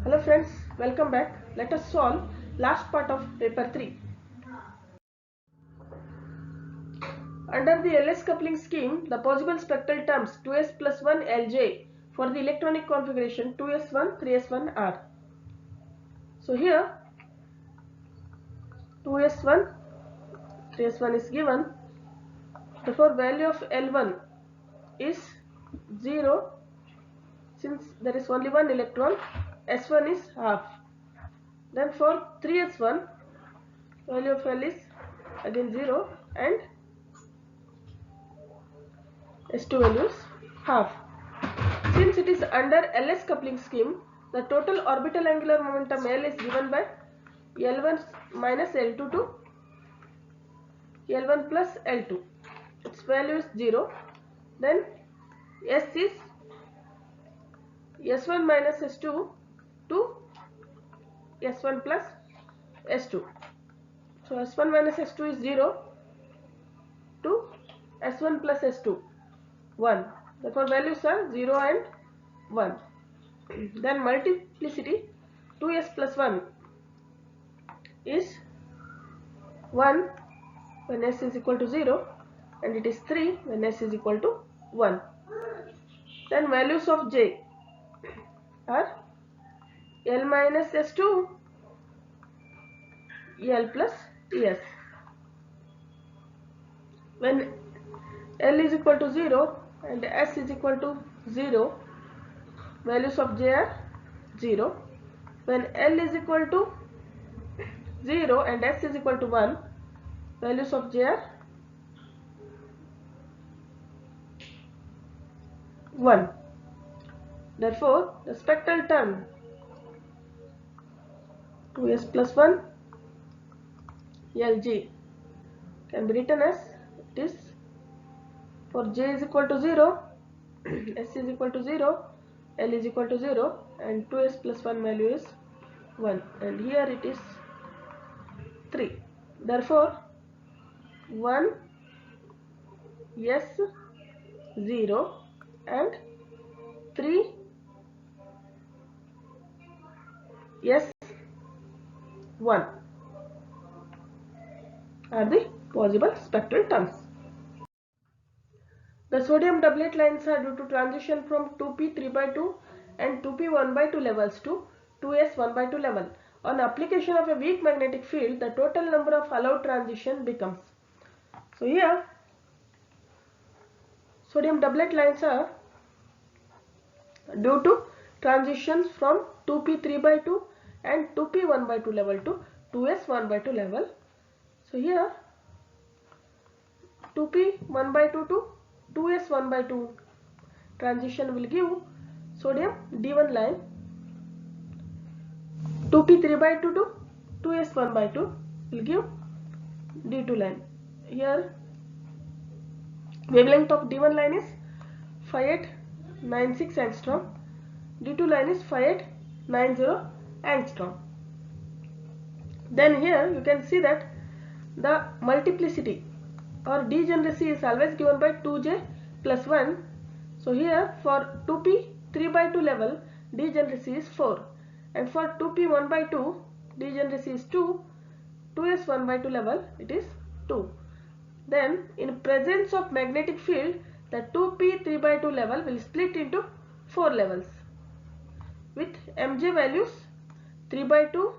Hello friends, welcome back. Let us solve last part of paper 3. Under the LS coupling scheme, the possible spectral terms 2s plus 1 Lj for the electronic configuration 2s1 3s1 are. So here 2s1 3s1 is given. Therefore value of L1 is 0 since there is only one electron. S1 is half. Then for 3s1 value of L is again 0 and S2 value is half. Since it is under LS coupling scheme, the total orbital angular momentum L is given by L1 minus L2 to L1 plus L2. Its value is 0. Then S is S1 minus S2 to S1 plus S2. So S1 minus S2 is 0 to S1 plus S2, 1. Therefore values are 0 and 1. Then multiplicity 2s plus 1 is 1 when s is equal to 0 and it is 3 when s is equal to 1. Then values of j are L minus S2, L plus S. When L is equal to 0 and S is equal to 0, values of j are 0. When L is equal to 0 and S is equal to 1, values of j are 1. Therefore, the spectral term 2s plus 1 Lg can be written as it is for j is equal to 0, S is equal to 0, L is equal to 0 and 2s plus 1 value is 1 and here it is 3. Therefore, 1 S 0 and 3 S 1 are the possible spectral terms. The sodium doublet lines are due to transition from 2p 3 by 2 and 2p 1 by 2 levels to 2s 1 by 2 level. On application of a weak magnetic field, the total number of allowed transition becomes. So here sodium doublet lines are due to transitions from 2p 3 by 2 and 2p 1 by 2 level to 2s 1 by 2 level. So here 2p 1 by 2 to 2s 1 by 2 transition will give sodium D1 line. 2p 3 by 2 to 2s 1 by 2 will give D2 line. Here wavelength of D1 line is 5896 angstrom. D2 line is 5890 angstrom. Then here you can see that the multiplicity or degeneracy is always given by 2j plus 1. So here for 2p 3 by 2 level degeneracy is 4 and for 2p 1 by 2 degeneracy is 2, 2s 1 by 2 level it is 2. Then in presence of magnetic field the 2p 3 by 2 level will split into 4 levels with mj values 3 by 2,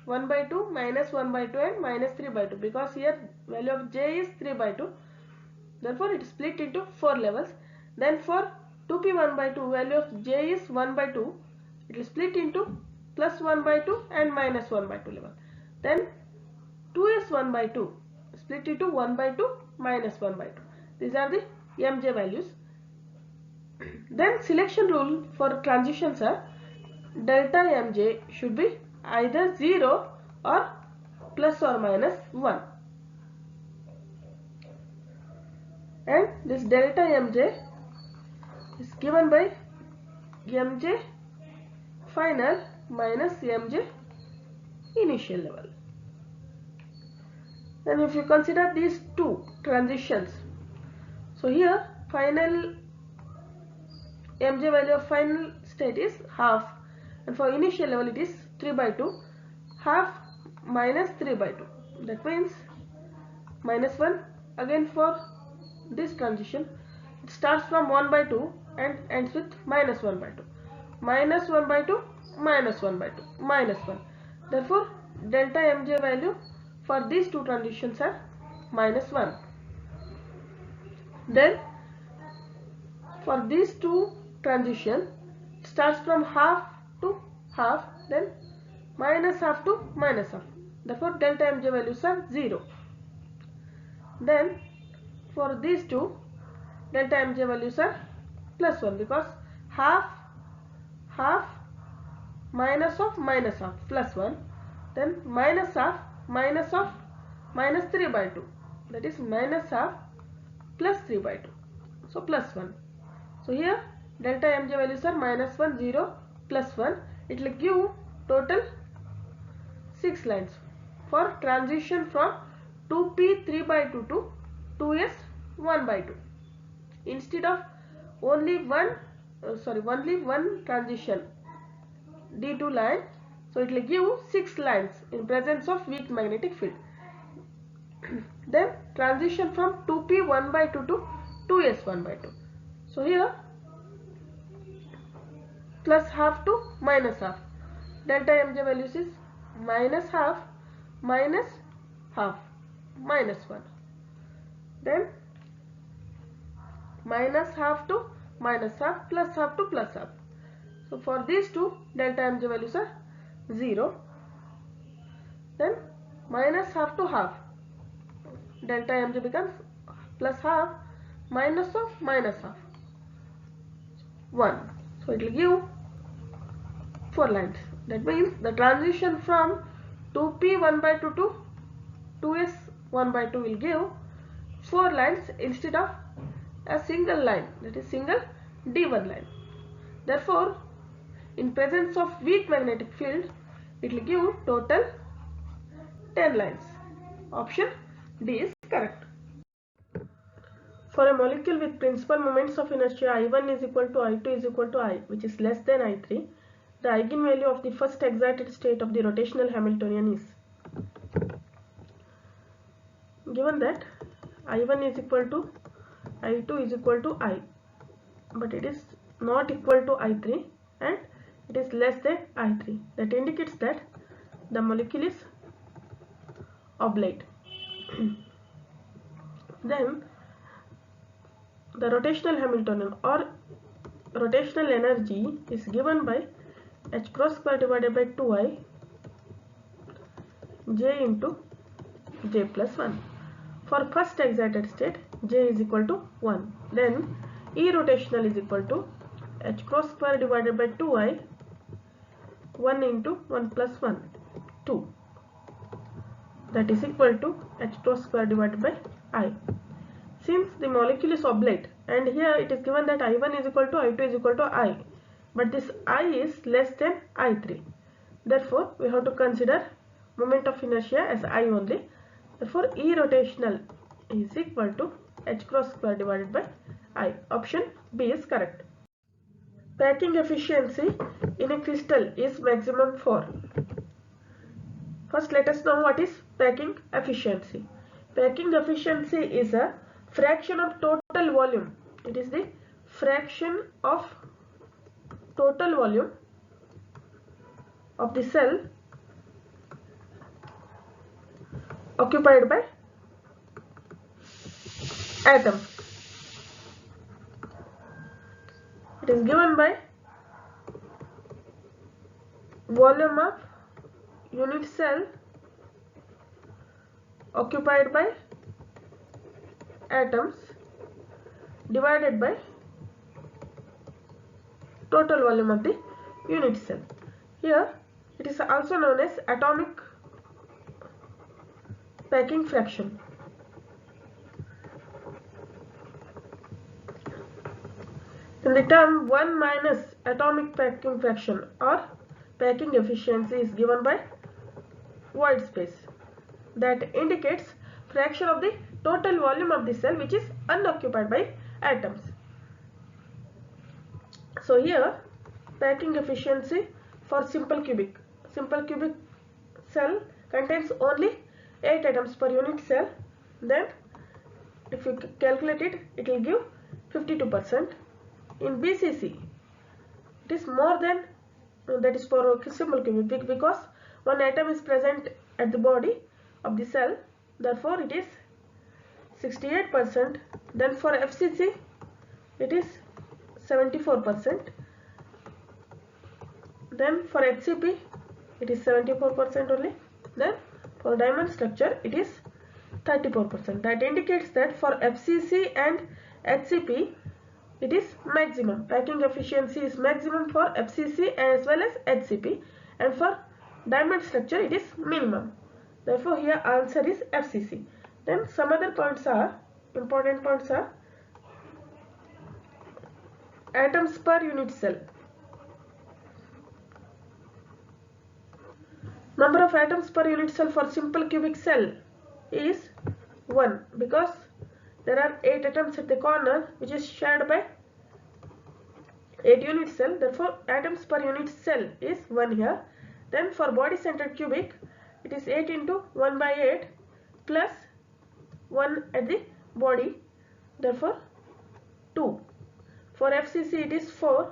1 by 2, minus 1 by 2 and minus 3 by 2 because here value of j is 3 by 2. Therefore it is split into 4 levels. Then for 2p 1 by 2 value of j is 1 by 2. It will split into plus 1 by 2 and minus 1 by 2 level. Then 2s 1 by 2 split into 1 by 2 minus 1 by 2. These are the mj values. Then selection rule for transitions are delta mj should be either 0 or plus or minus 1. And this delta mj is given by mj final minus mj initial level. Then if you consider these two transitions, so here final mj value of final state is half and for initial level it is 3 by 2, half minus 3 by 2, that means minus 1. Again for this transition it starts from 1 by 2 and ends with minus 1 by 2, minus 1 by 2, minus 1 by 2, minus 1. Therefore delta mj value for these two transitions are minus 1. Then for these two transition it starts from half to half, then minus half to minus half, therefore delta mj values are 0. Then for these two delta mj values are plus 1, because half minus of minus half plus 1, then minus half minus of minus 3 by 2, that is minus half plus 3 by 2, so plus 1. So here delta mj values are minus 1, 0, plus 1. It will give total 6 lines for transition from 2p 3 by 2 to 2s 1 by 2. Instead of only one transition d2 line, so it will give 6 lines in presence of weak magnetic field. Then transition from 2p 1 by 2 to 2s 1 by 2. So here plus half to minus half, delta mj values is minus half minus half minus 1, then minus half to minus half plus half to plus half. So for these two delta mj values are 0. Then minus half to half, delta mj becomes plus half minus of minus half 1. So it will give 4 lines. That means the transition from 2p 1 by 2 to 2s 1 by 2 will give 4 lines instead of a single line, that is single d1 line. Therefore in presence of weak magnetic field it will give total 10 lines. Option D is correct. For a molecule with principal moments of inertia I1 is equal to I2 is equal to I, which is less than I3, the eigenvalue of the first excited state of the rotational Hamiltonian is given that I1 is equal to I2 is equal to I, but it is not equal to I3 and it is less than I3. That indicates that the molecule is oblate. Then the rotational Hamiltonian or rotational energy is given by h cross square divided by 2I j into j plus 1. For first excited state j is equal to 1. Then E rotational is equal to h cross square divided by 2I 1 into 1 plus 1 2, that is equal to h cross square divided by I. Since the molecule is oblate and here it is given that I1 is equal to I2 is equal to I, but this I is less than I3, therefore we have to consider moment of inertia as I only. Therefore E rotational is equal to h cross square divided by I. Option B is correct. Packing efficiency in a crystal is maximum for. First let us know what is packing efficiency. Packing efficiency is a fraction of total volume. It is the fraction of total volume of the cell occupied by atoms. It is given by volume of unit cell occupied by atoms divided by total volume of the unit cell. Here it is also known as atomic packing fraction. Then the term 1 minus atomic packing fraction or packing efficiency is given by void space, that indicates fraction of the total volume of the cell which is unoccupied by atoms. So here packing efficiency for simple cubic cell contains only 8 atoms per unit cell, then if you calculate it, it will give 52%. In BCC, it is more than, that is for simple cubic, because one atom is present at the body of the cell, therefore it is 68%. Then for FCC, it is 74%. Then for HCP, it is 74% only. Then for diamond structure, it is 34%. That indicates that for FCC and HCP, it is maximum. Packing efficiency is maximum for FCC as well as HCP, and for diamond structure it is minimum. Therefore here answer is FCC. Then some other points are, important points are, atoms per unit cell. Number of atoms per unit cell for simple cubic cell is 1, because there are 8 atoms at the corner which is shared by 8 unit cell, therefore atoms per unit cell is 1 here. Then for body centered cubic, it is 8 into 1 by 8 plus 1 at the body, therefore 2. For FCC it is 4,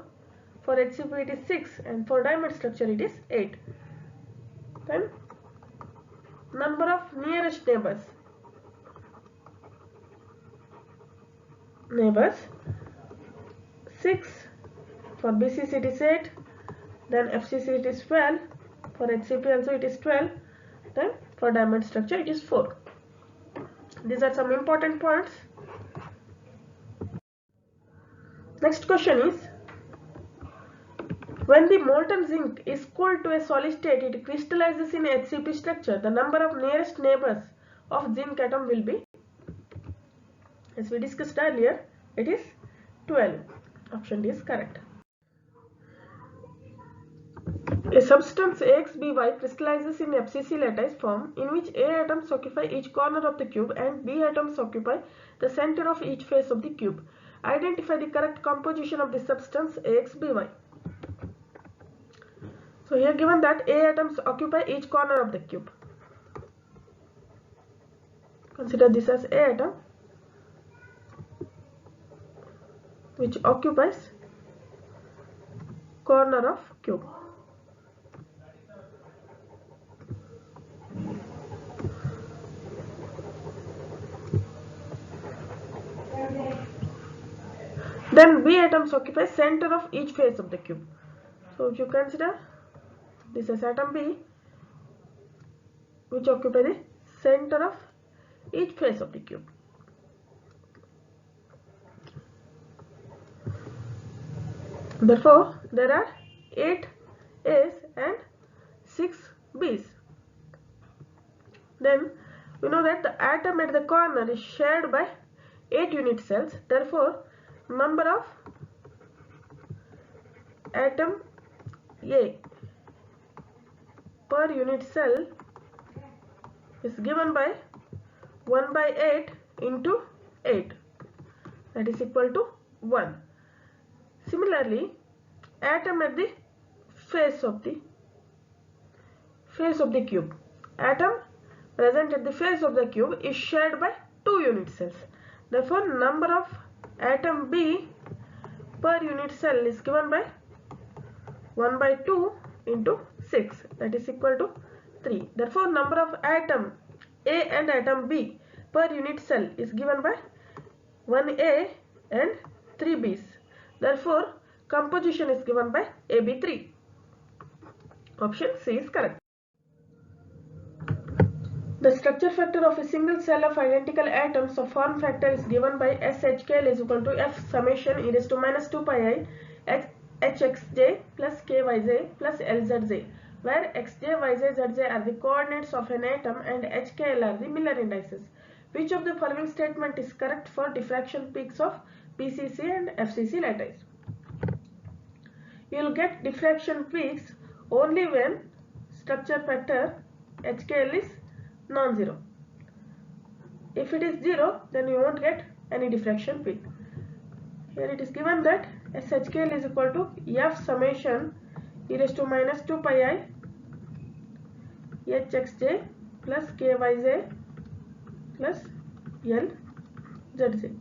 for HCP it is 6, and for diamond structure it is 8. Then number of nearest neighbors. 6, for BCC it is 8, then FCC it is 12, for HCP also it is 12, then for diamond structure it is 4. These are some important points. Next question is, when the molten zinc is cooled to a solid state, it crystallizes in HCP structure. The number of nearest neighbors of zinc atom will be, as we discussed earlier, it is 12. Option D is correct. A substance AXBY crystallizes in FCC lattice form, in which A atoms occupy each corner of the cube and B atoms occupy the center of each face of the cube. Identify the correct composition of the substance AXBY. So here given that A atoms occupy each corner of the cube. Consider this as A atom which occupies corner of cube. Then B atoms occupy center of each face of the cube. So if you consider this as atom B, which occupy the center of each face of the cube. Therefore, there are 8 A's and 6 B's. Then we know that the atom at the corner is shared by 8 unit cells. Therefore, number of atom A per unit cell is given by 1 by 8 into 8, that is equal to 1. Similarly, atom at the face of the cube, atom present at the face of the cube is shared by 2 unit cells. Therefore, number of atom B per unit cell is given by 1 by 2 into 6, that is equal to 3. Therefore, number of atom A and atom B per unit cell is given by 1A and 3 B's. Therefore, composition is given by AB3. Option C is correct. The structure factor of a single cell of identical atoms of form factor is given by SHKL is equal to F summation e raised to minus 2 pi I HXJ plus KYJ plus LZJ, where XJ, YJ, ZJ are the coordinates of an atom and HKL are the Miller indices. Which of the following statement is correct for diffraction peaks of BCC and FCC lattice? You will get diffraction peaks only when structure factor HKL is non-zero. If it is 0, then you won't get any diffraction peak. Here it is given that SHKL is equal to F summation e raised to minus 2 pi I hxj plus kyj plus lzj.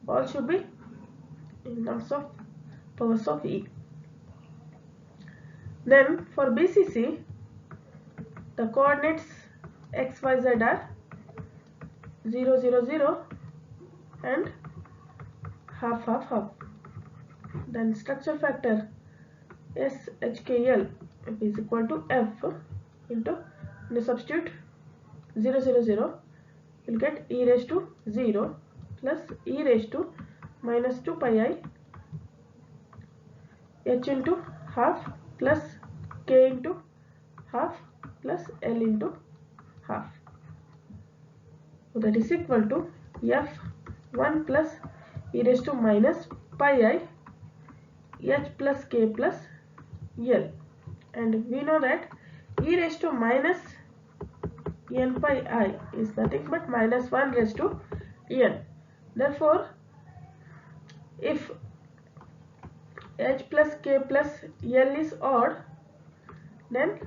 All should be in terms of powers of e. Then for BCC, the coordinates x, y, z are 0, 0, 0 and half, half, half. Then structure factor SHKL is equal to F into, the substitute 0, 0, 0, you'll get e raised to 0 plus e raised to minus 2 pi I h into half plus k into half plus L into half. So that is equal to F1 plus e raised to minus pi I h plus k plus L, and we know that e raised to minus n pi I is nothing but minus 1 raised to n. Therefore, if h plus k plus L is odd, then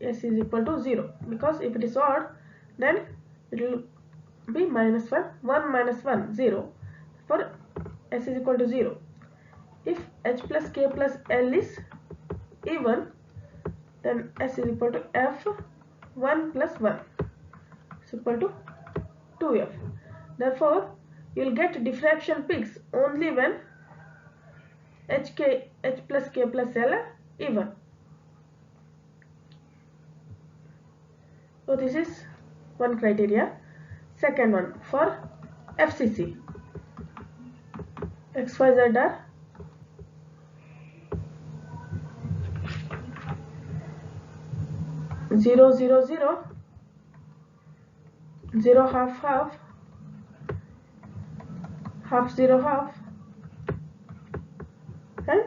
s is equal to 0, because if it is odd, then it will be minus 1, 1 minus 1, 0, for s is equal to 0. If h plus k plus L is even, then s is equal to f 1 plus 1 is equal to 2f. Therefore, you will get diffraction peaks only when h plus k plus L are even. So this is one criteria. Second one, for FCC, x, y, z are 0, 0, 0, 0, half, half, half, 0, half, and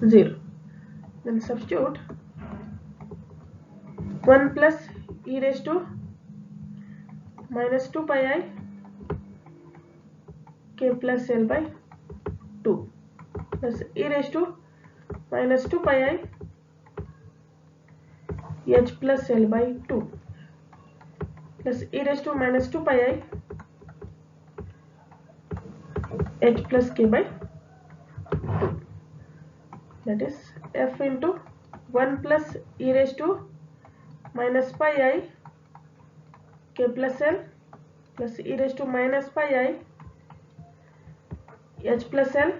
0. Then substitute 1 plus e raised to minus 2 pi I k plus L by 2 plus e raised to minus 2 pi I h plus L by 2 plus e raised to minus 2 pi I h plus k by 2. That is f into 1 plus e raised to minus pi I k plus L plus e raised to minus pi I h plus L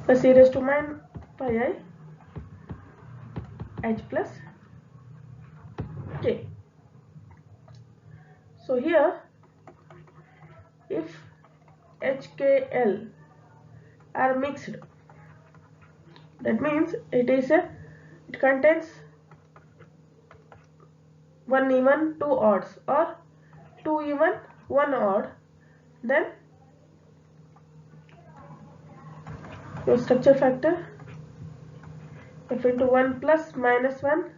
plus e raised to minus pi I h plus k. So here, if HKL are mixed, that means it contains one even, two odds, or two even, one odd, then your structure factor f into 1 plus minus 1,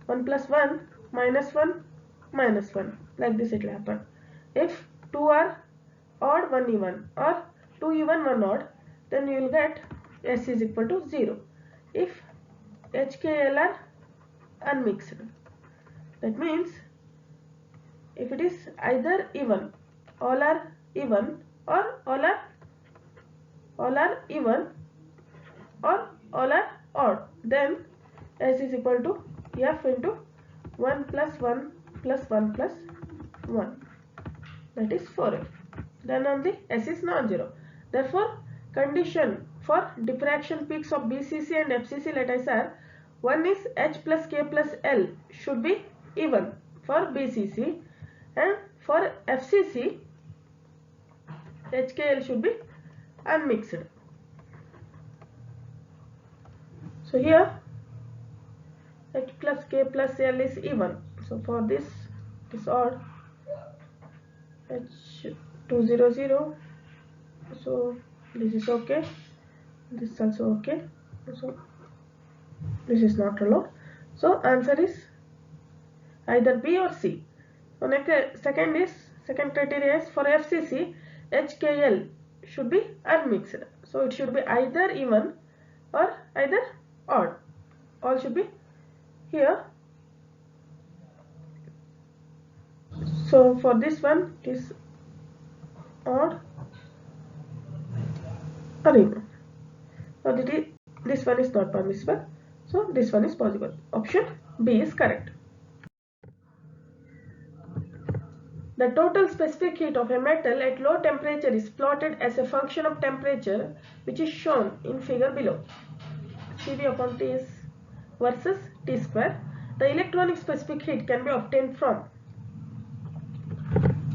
1 plus 1 minus 1 minus 1, like this it will happen. If two are odd, one even, or two even, one odd, then you will get s is equal to 0. If HKL are unmixed, that means if it is either even, all are even, or all are even, or all are odd, then s is equal to f into 1 plus 1 plus 1 plus 1, that is 4f. Then only s is non-zero. Therefore, condition for diffraction peaks of BCC and FCC lattice are: one is h plus k plus L should be even for BCC, and for FCC HKL should be unmixed. So here h plus k plus L is even. So for this odd, h200, so this is okay, this is also okay, so this is not allowed. So answer is either B or C. So second criteria is for FCC, HKL should be unmixed. So it should be either even or either odd. All should be here. So for this one it is odd or even. So this one is not permissible. So this one is possible. Option B is correct. The total specific heat of a metal at low temperature is plotted as a function of temperature, which is shown in figure below. Cv upon T is versus T square. The electronic specific heat can be obtained from.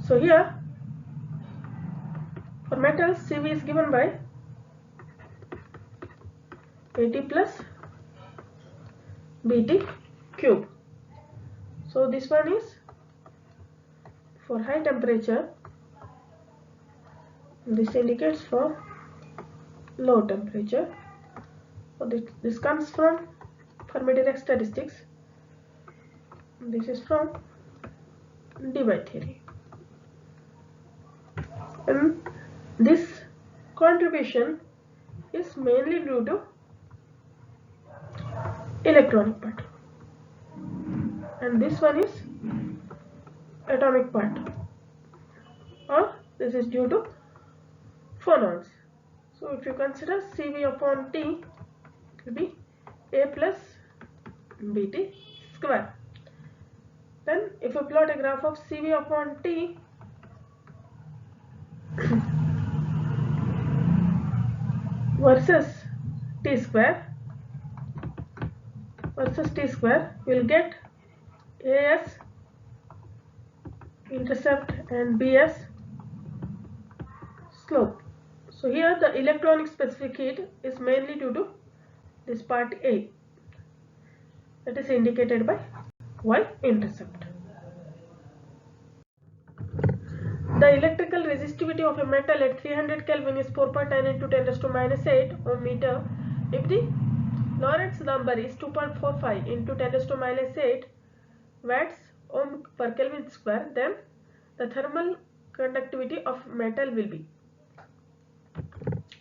So here for metals, Cv is given by AT plus BT cube. So this one is for high temperature. This indicates for low temperature. So this comes from Fermi-Dirac statistics. This is from Debye theory. And this contribution is mainly due to electronic part. And this one is atomic part. Or this is due to phonons. So if you consider Cv upon T, it will be A plus BT square. Then if you plot a graph of Cv upon T versus T square, you will get As intercept and Bs slope. So here the electronic specific heat is mainly due to this part A, that is indicated by Y intercept. The electrical resistivity of a metal at 300 Kelvin is 4.9 into 10 raised to minus 8 ohm meter. If the Lorentz number is 2.45 into 10 raised to minus 8 watts ohm per Kelvin square, then the thermal conductivity of metal will be,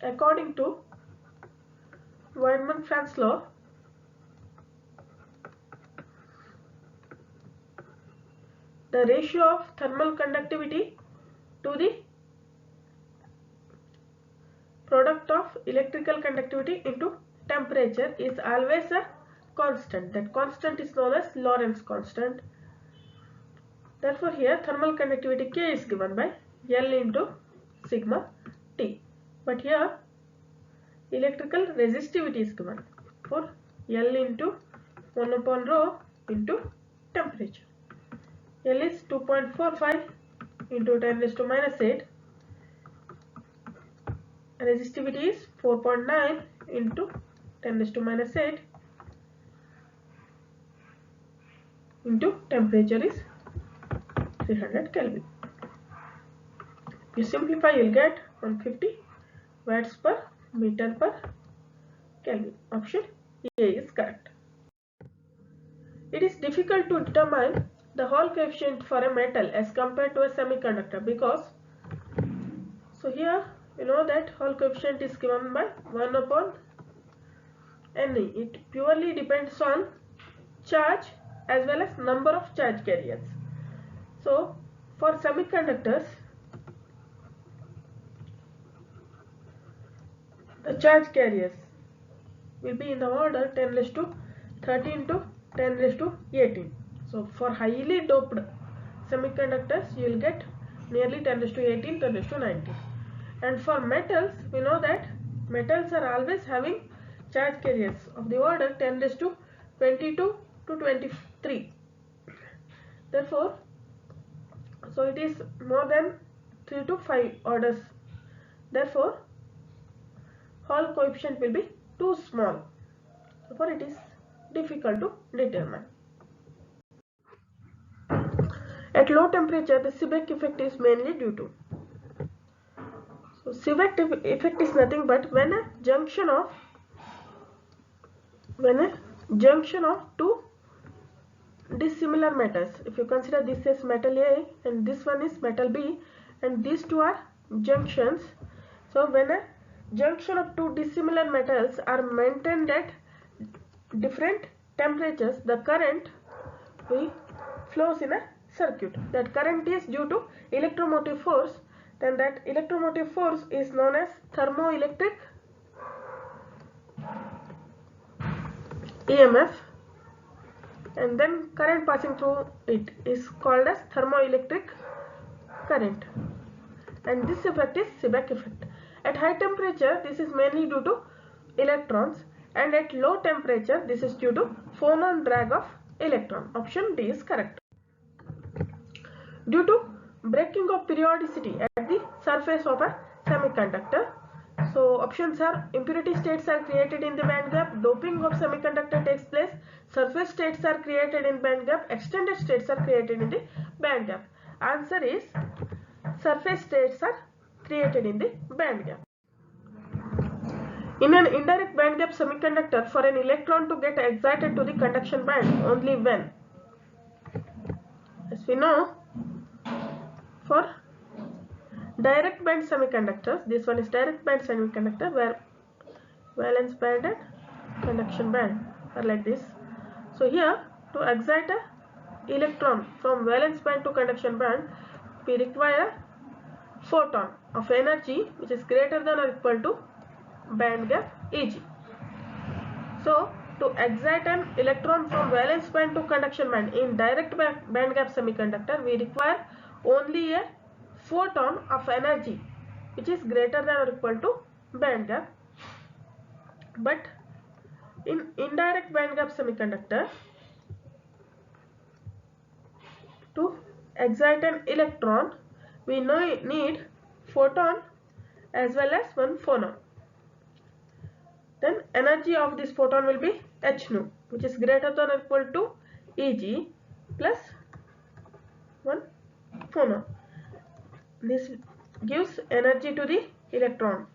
according to Weidmann-Franz law, the ratio of thermal conductivity to the product of electrical conductivity into temperature is always a constant. That constant is known as Lorentz constant. Therefore here thermal conductivity K is given by L into sigma T. But here electrical resistivity is given for L into 1 upon rho into temperature. L is 2.45 into 10 raised to minus 8. Resistivity is 4.9 into 10 raised to minus 8 into temperature is 300 Kelvin. If you simplify, you will get 150 watts per meter per Kelvin. Option A is correct. It is difficult to determine the Hall coefficient for a metal as compared to a semiconductor because, so here you know that Hall coefficient is given by 1 upon Ne. It purely depends on charge as well as number of charge carriers. So for semiconductors, the charge carriers will be in the order 10 raised to 13 to 10 raised to 18. So for highly doped semiconductors, you will get nearly 10 raised to 18, 10 raised to 19. And for metals, we know that metals are always having charge carriers of the order 10 raised to 22 to 23. Therefore, so it is more than 3 to 5 orders. Therefore, Hall coefficient will be too small. Therefore, it is difficult to determine. At low temperature, the Seebeck effect is mainly due to. So Seebeck effect is nothing but when a junction of two dissimilar metals. If you consider this as metal A and this one is metal B, and these two are junctions. So when a junction of two dissimilar metals are maintained at different temperatures, the current flows in a circuit. That current is due to electromotive force. Then that electromotive force is known as thermoelectric EMF, and then current passing through it is called as thermoelectric current, and this effect is Seebeck effect. At high temperature this is mainly due to electrons, and at low temperature this is due to phonon drag of electron. Option D is correct. Due to breaking of periodicity at the surface of a semiconductor, so options are: impurity states are created in the band gap, doping of semiconductor takes place, surface states are created in band gap, extended states are created in the band gap. Answer is surface states are created in the band gap. In an indirect band gap semiconductor, for an electron to get excited to the conduction band only when, as we know, for direct band semiconductors, this one is direct band semiconductor where valence band and conduction band are like this. So here, to excite a electron from valence band to conduction band, we require a photon of energy which is greater than or equal to band gap Eg. So to excite an electron from valence band to conduction band in direct band gap semiconductor, we require only a photon of energy which is greater than or equal to band gap. But in indirect band gap semiconductor, to excite an electron we need photon as well as one phonon. Then energy of this photon will be h nu, which is greater than or equal to Eg plus one phonon. This gives energy to the electron,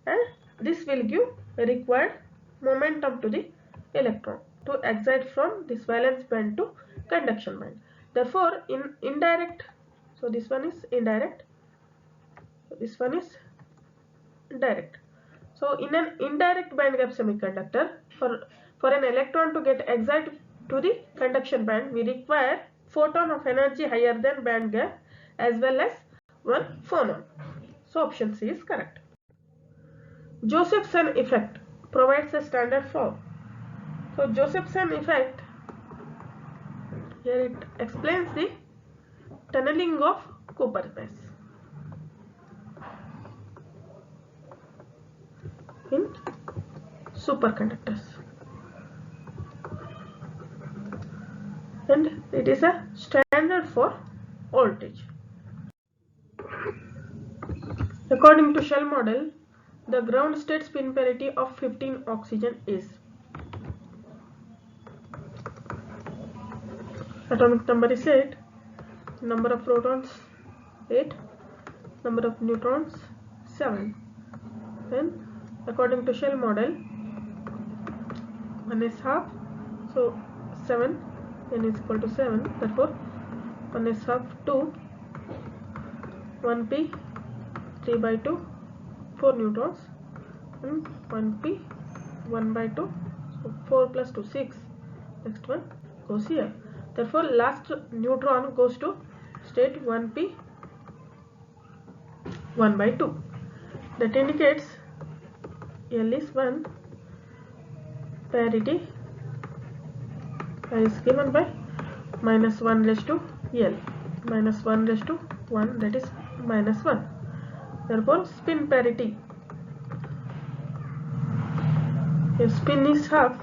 and this will give required momentum to the electron to excite from this valence band to conduction band. Therefore in indirect, so this one is indirect, so this one is direct. So in an indirect band gap semiconductor, for an electron to get excited to the conduction band, we require photon of energy higher than band gap as well as one phonon. So option C is correct. Josephson effect provides a standard form. So Josephson effect, here it explains the tunneling of Cooper space in superconductors, and it is a standard for voltage. According to shell model, the ground state spin parity of 15 oxygen is: atomic number is 8, number of protons 8, number of neutrons 7. Then according to shell model, 1 is half, so 7, n is equal to 7, therefore 1 is half 2, 1p 3 by 2, 4 neutrons, and 1p 1 by 2, so 4 plus 2 6, next one goes here. Therefore last neutron goes to state 1p 1 by 2. That indicates L is 1, parity is given by minus 1 raised to L, minus 1 raised to 1, that is minus 1. Therefore spin parity, if spin is half,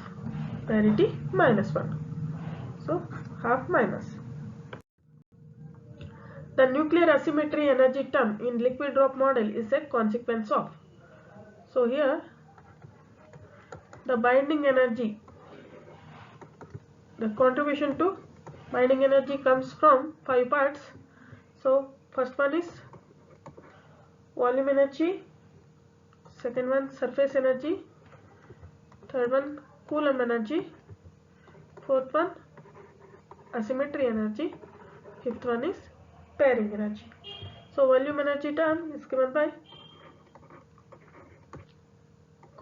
parity minus 1, so half minus. The nuclear asymmetry energy term in liquid drop model is a consequence of. So here the binding energy, the contribution to binding energy comes from 5 parts. So first one is volume energy, second one surface energy, third one Coulomb energy, fourth one asymmetry energy, fifth one is pairing energy. So volume energy term is given by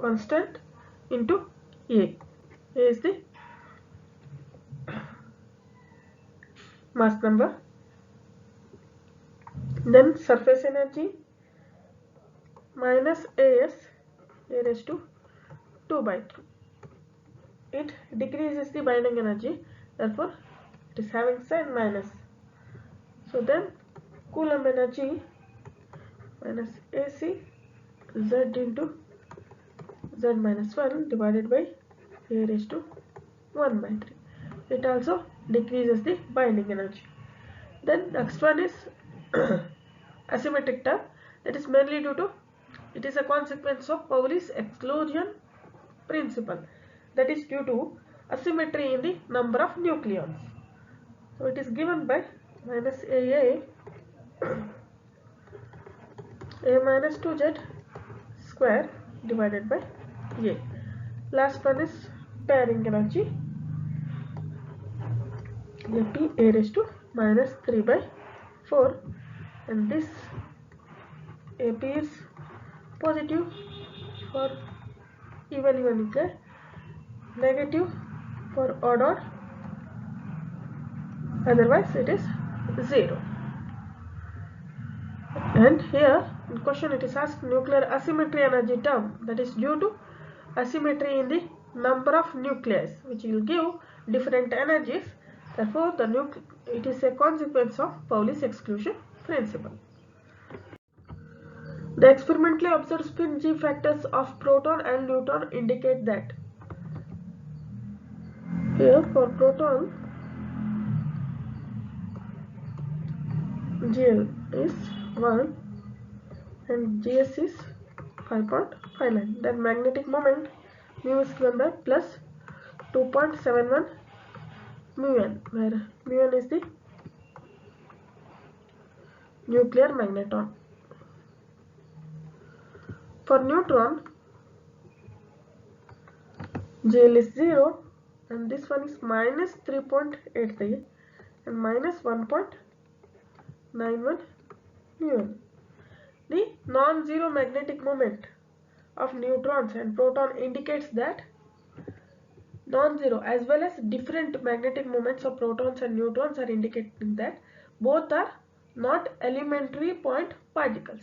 constant into A. A is the mass number. Then surface energy minus AS, A raised to 2 by 3. It decreases the binding energy, therefore it is having sign minus. So then Coulomb energy minus AC Z into Z minus 1 divided by A raised to 1 by 3. It also decreases the binding energy. Then next one is asymmetric term. That is mainly due to, it is a consequence of Pauli's exclusion principle. That is due to asymmetry in the number of nucleons. So it is given by minus AA A minus 2Z square divided by A. Last one is pairing energy, AP A raised to minus 3 by 4, and this AP is positive for even nuclei, negative for odd odd, otherwise it is 0. And here in question it is asked nuclear asymmetry energy term, that is due to asymmetry in the number of nuclei, which will give different energies. Therefore it is a consequence of Pauli's exclusion principle. The experimentally observed spin G factors of proton and neutron indicate that. Here for proton, GL is 1 and GS is 5.59. Then magnetic moment mu is given by plus 2.71 mu n, where mu n is the nuclear magneton. For neutron, GL is 0 and this one is minus 3.83 and minus 1.91 mu n. The non-zero magnetic moment of neutrons and proton indicates that non-zero as well as different magnetic moments of protons and neutrons are indicating that both are not elementary point particles.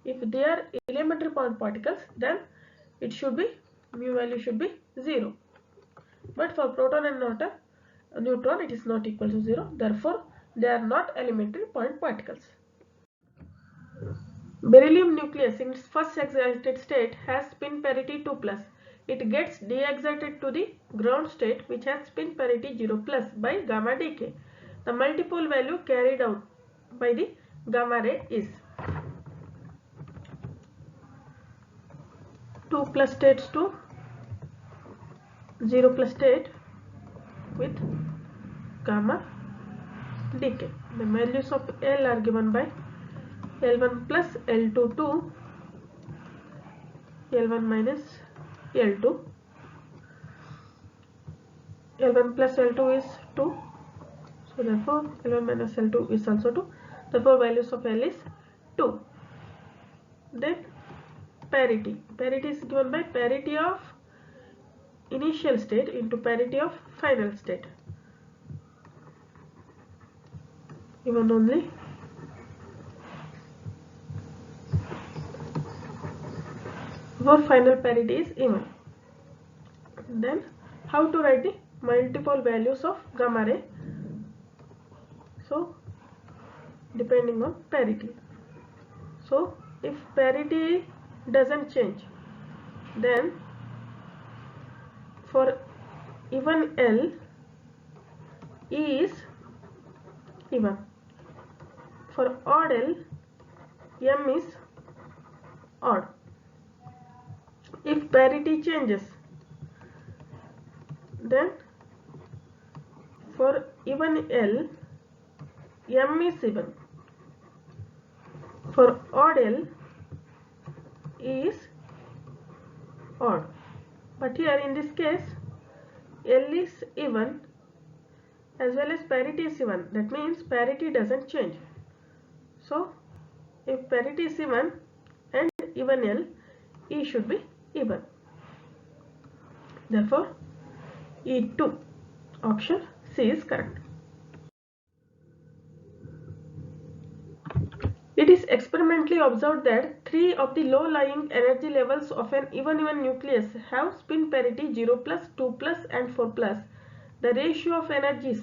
If they are elementary point particles, then it should be mu value should be 0. But for proton and neutron, it is not equal to 0. Therefore, they are not elementary point particles. Beryllium nucleus in its first excited state has spin parity 2+. It gets de-excited to the ground state, which has spin parity 0+ by gamma decay. The multipole value carried out by the gamma ray is 2+ states to 0+ state with gamma decay. The values of L are given by L1 plus L2 to L1 minus L2. L1 plus L2 is 2, so therefore L1 minus L2 is also 2. Therefore values of L is 2. Then parity. Parity is given by parity of initial state into parity of final state. Given only for final parity is even. Then how to write the multiple values of gamma ray? So depending on parity. So if parity doesn't change, then for even L, E is even. For odd L, M is odd. If parity changes, then for even L, M is even. For odd L, E is odd. But here in this case, L is even as well as parity is even. That means parity doesn't change. So if parity is even and even L, E should be even. Therefore, E2, option C is correct. It is experimentally observed that 3 of the low-lying energy levels of an even nucleus have spin parity 0 plus, 2 plus and 4 plus. The ratio of energies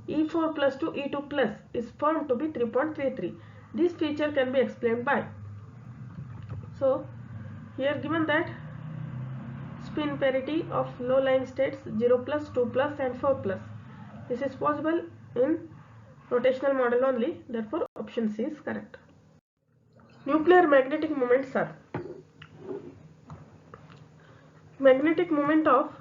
E4 plus to E2 plus is found to be 3.33. This feature can be explained by. So, here given that spin parity of low-lying states 0 plus, 2 plus and 4 plus. This is possible in rotational model only. Therefore, option C is correct. Nuclear magnetic moments are magnetic moment of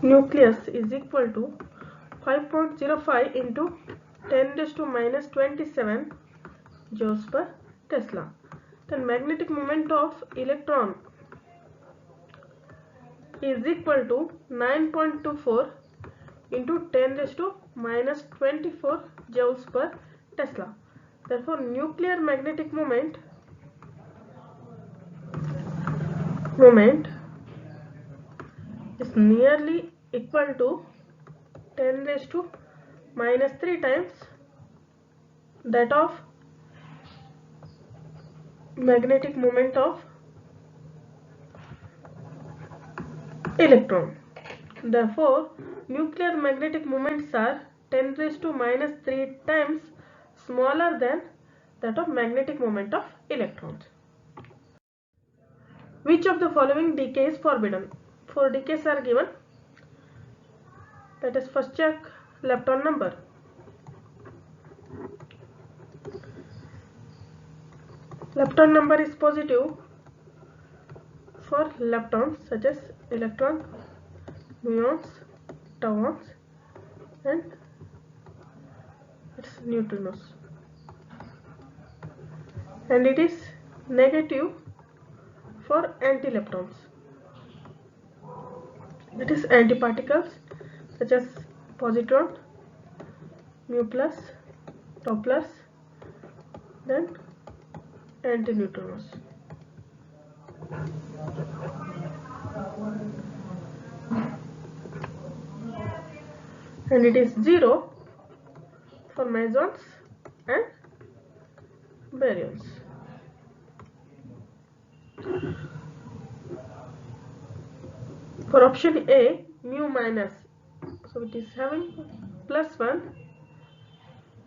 nucleus is equal to 5.05 into 10 raised to minus 27 joules per Tesla. Then magnetic moment of electron is equal to 9.24 into 10 raised to minus 24 joules per Tesla. Therefore, nuclear magnetic moment is nearly equal to 10 raised to minus 3 times that of magnetic moment of electron. Therefore, nuclear magnetic moments are 10 raised to minus 3 times smaller than that of magnetic moment of electrons. Which of the following decay is forbidden? 4 decays are given. Let us first check lepton number. Lepton number is positive for leptons such as electrons, muons, tauons and its neutrinos, and it is negative for antileptons, that is antiparticles such as positron, mu plus, tau plus, then antineutrinos. And it is 0 for mesons and baryons. For option A, mu minus, so it is having plus 1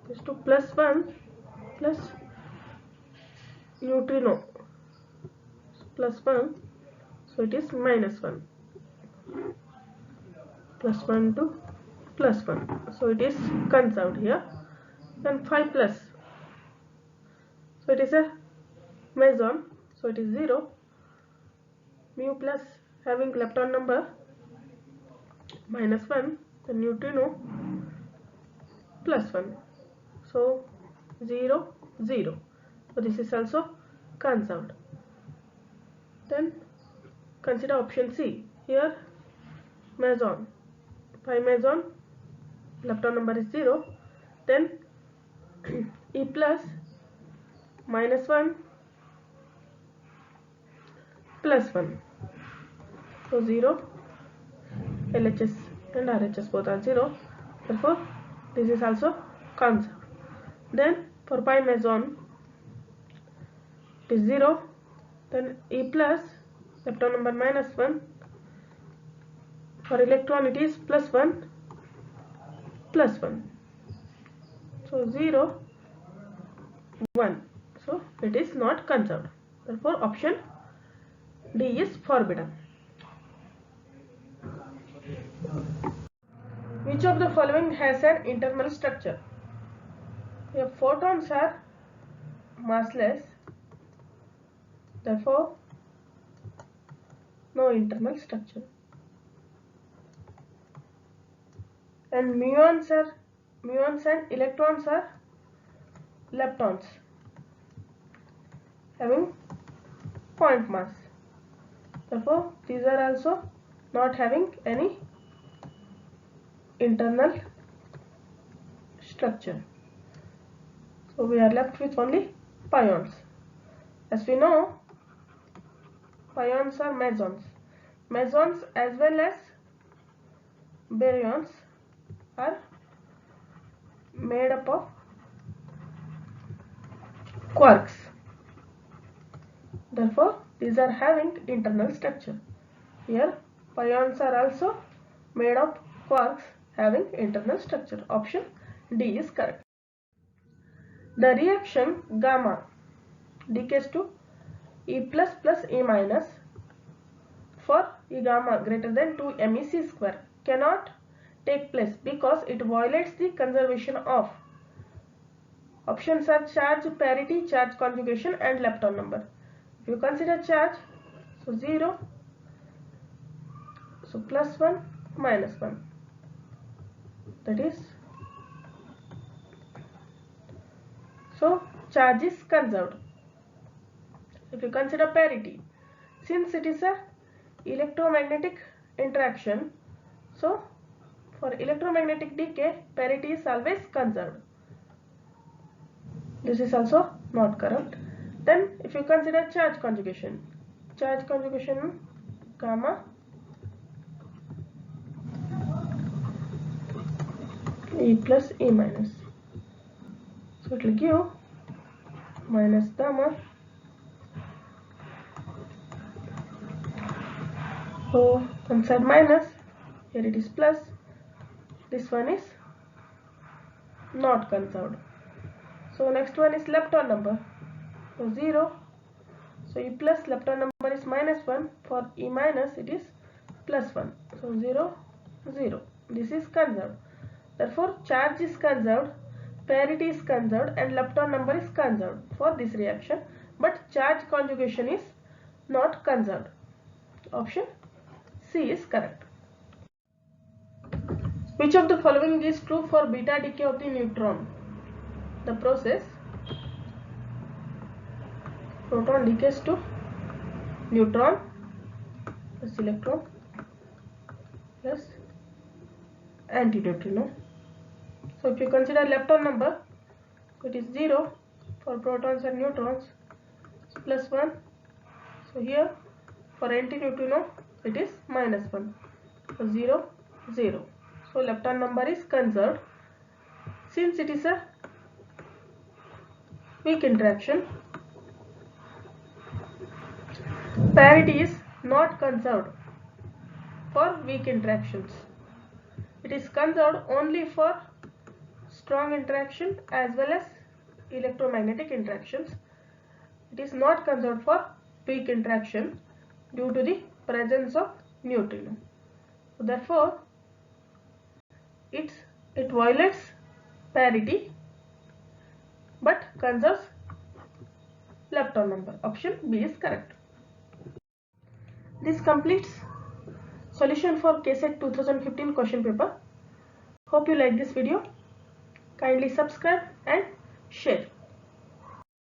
is to plus 1 plus neutrino plus 1, so it is minus 1 plus 1 to plus 1, so it is conserved here. Then 5 plus, so it is a meson, so it is 0. Mu plus having lepton number minus 1, the neutrino plus 1, so 0 0, so this is also conserved. Then consider option C. Here meson, pi meson, lepton number is 0, then E plus minus 1 plus 1, so 0, LHS and RHS both are 0, therefore this is also conserved. Then for pi meson it is 0, then E plus lepton number minus 1, for electron it is plus 1 plus 1, so 0 1, so it is not conserved. Therefore option D is forbidden. Which of the following has an internal structure? Here photons are massless, therefore no internal structure. And muons and electrons are leptons having point mass, therefore these are also not having any internal structure. So we are left with only pions. As we know, pions are mesons. Mesons as well as baryons are made up of quarks. Therefore, these are having internal structure. Here, pions are also made of quarks having internal structure. Option D is correct. The reaction gamma decays to E plus plus E minus for E gamma greater than 2 MEC square cannot take place because it violates the conservation of. Options are charge parity, charge conjugation and lepton number. If you consider charge, so 0, so plus 1, minus 1, that is, so charge is conserved. If you consider parity, since it is a electromagnetic interaction, so for electromagnetic decay, parity is always conserved. This is also not correct. Then if you consider charge conjugation gamma E plus E minus, so it will give minus gamma, so one side minus, here it is plus, this one is not conserved. So next one is lepton number, so 0, so E plus lepton number is minus 1, for E minus it is plus 1, so 0, 0, this is conserved. Therefore charge is conserved, parity is conserved and lepton number is conserved for this reaction, but charge conjugation is not conserved. Option C is correct. Which of the following is true for beta decay of the neutron? The process, proton decays to neutron plus electron plus antineutrino. So if you consider lepton number, it is 0 for protons and neutrons, plus 1. So here for antineutrino it is minus 1, so 0, 0. So lepton number is conserved. Since it is a weak interaction, parity is not conserved for weak interactions. It is conserved only for strong interaction as well as electromagnetic interactions. It is not conserved for weak interaction due to the presence of neutrino. So therefore, it violates parity but conserves lepton number. Option B is correct. This completes solution for KSET 2015 question paper. Hope you like this video. Kindly subscribe and share.